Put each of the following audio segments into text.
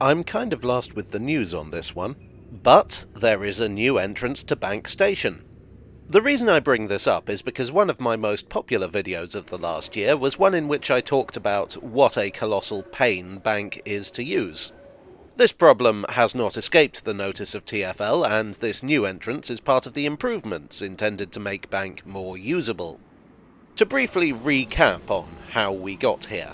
I'm kind of lost with the news on this one, but there is a new entrance to Bank Station. The reason I bring this up is because one of my most popular videos of the last year was one in which I talked about what a colossal pain Bank is to use. This problem has not escaped the notice of TfL, and this new entrance is part of the improvements intended to make Bank more usable. To briefly recap on how we got here.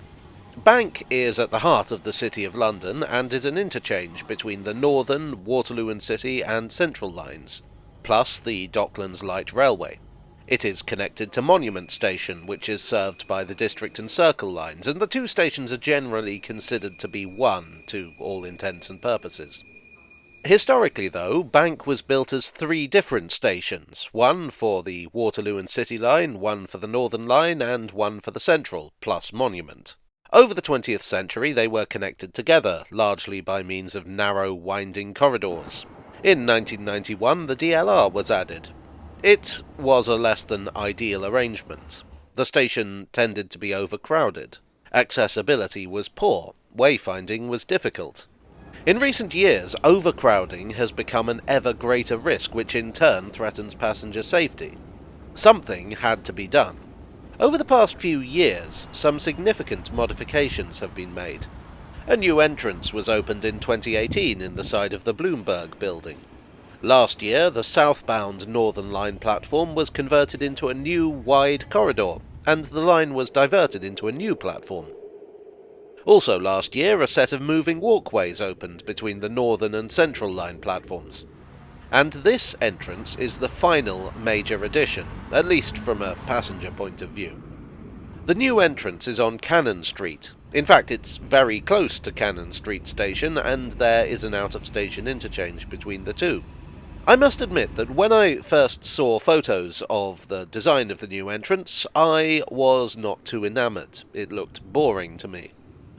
Bank is at the heart of the City of London and is an interchange between the Northern, Waterloo and City and Central lines, plus the Docklands Light Railway. It is connected to Monument Station, which is served by the District and Circle lines, and the two stations are generally considered to be one to all intents and purposes. Historically, though, Bank was built as three different stations, one for the Waterloo and City line, one for the Northern line, and one for the Central, plus Monument. Over the 20th century they were connected together, largely by means of narrow, winding corridors. In 1991 the DLR was added. It was a less than ideal arrangement. The station tended to be overcrowded. Accessibility was poor. Wayfinding was difficult. In recent years, overcrowding has become an ever greater risk, which in turn threatens passenger safety. Something had to be done. Over the past few years, some significant modifications have been made. A new entrance was opened in 2018 in the side of the Bloomberg building. Last year, the southbound Northern Line platform was converted into a new, wide corridor, and the line was diverted into a new platform. Also last year, a set of moving walkways opened between the Northern and Central Line platforms. And this entrance is the final major addition, at least from a passenger point of view. The new entrance is on Cannon Street. In fact, it's very close to Cannon Street Station, and there is an out-of-station interchange between the two. I must admit that when I first saw photos of the design of the new entrance, I was not too enamoured. It looked boring to me.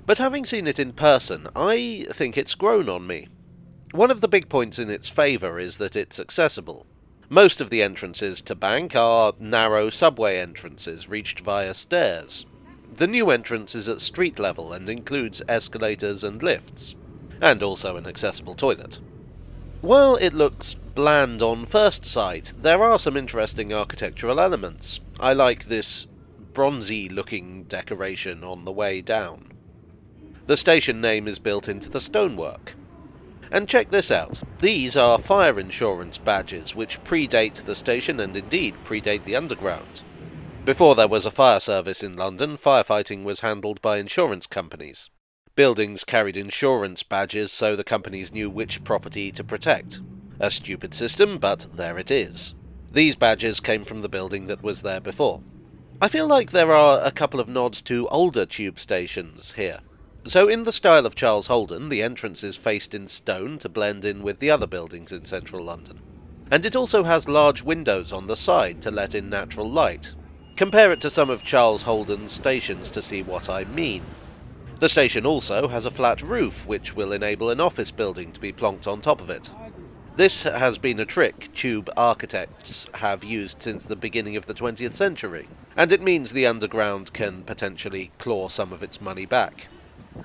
But having seen it in person, I think it's grown on me. One of the big points in its favour is that it's accessible. Most of the entrances to Bank are narrow subway entrances reached via stairs. The new entrance is at street level and includes escalators and lifts, and also an accessible toilet. While it looks bland on first sight, there are some interesting architectural elements. I like this bronzy-looking decoration on the way down. The station name is built into the stonework. And check this out. These are fire insurance badges which predate the station and indeed predate the underground. Before there was a fire service in London, firefighting was handled by insurance companies. Buildings carried insurance badges so the companies knew which property to protect. A stupid system, but there it is. These badges came from the building that was there before. I feel like there are a couple of nods to older tube stations here. So in the style of Charles Holden, the entrance is faced in stone to blend in with the other buildings in central London. And it also has large windows on the side to let in natural light. Compare it to some of Charles Holden's stations to see what I mean. The station also has a flat roof, which will enable an office building to be plonked on top of it. This has been a trick tube architects have used since the beginning of the 20th century, and it means the underground can potentially claw some of its money back.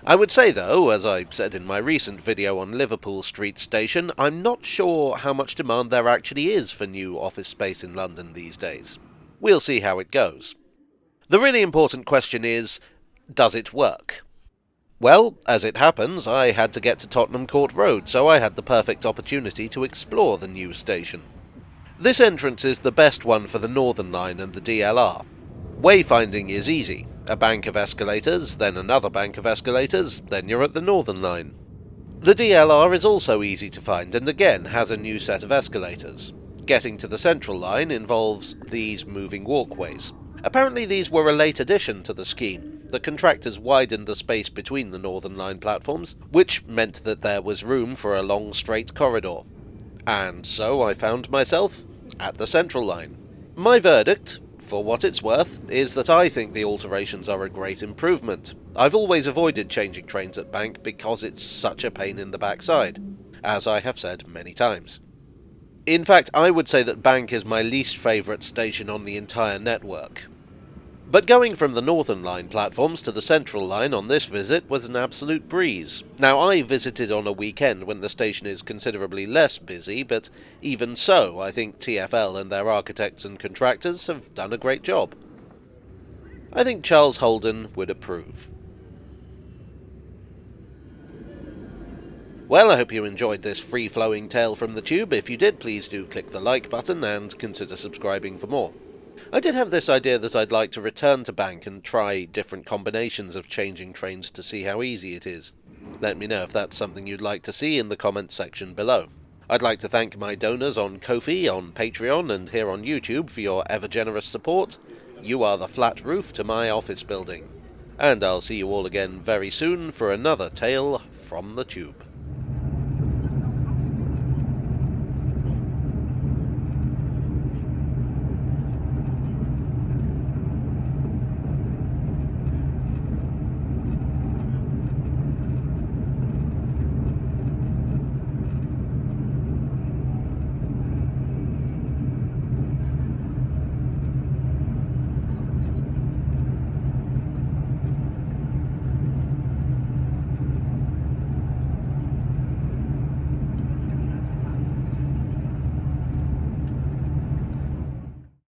I would say though, as I said in my recent video on Liverpool Street Station, I'm not sure how much demand there actually is for new office space in London these days. We'll see how it goes. The really important question is, does it work? Well, as it happens, I had to get to Tottenham Court Road, so I had the perfect opportunity to explore the new station. This entrance is the best one for the Northern Line and the DLR. Wayfinding is easy. A bank of escalators, then another bank of escalators, then you're at the Northern Line. The DLR is also easy to find and again has a new set of escalators. Getting to the Central Line involves these moving walkways. Apparently these were a late addition to the scheme. The contractors widened the space between the Northern Line platforms, which meant that there was room for a long straight corridor. And so I found myself at the Central Line. My verdict, for what it's worth, is that I think the alterations are a great improvement. I've always avoided changing trains at Bank because it's such a pain in the backside, as I have said many times. In fact, I would say that Bank is my least favourite station on the entire network. But going from the Northern Line platforms to the Central Line on this visit was an absolute breeze. Now, I visited on a weekend when the station is considerably less busy, but even so, I think TfL and their architects and contractors have done a great job. I think Charles Holden would approve. Well, I hope you enjoyed this free-flowing tale from the tube. If you did, please do click the like button and consider subscribing for more. I did have this idea that I'd like to return to Bank and try different combinations of changing trains to see how easy it is. Let me know if that's something you'd like to see in the comments section below. I'd like to thank my donors on Ko-fi, on Patreon, and here on YouTube for your ever-generous support. You are the flat roof to my office building. And I'll see you all again very soon for another tale from the tube.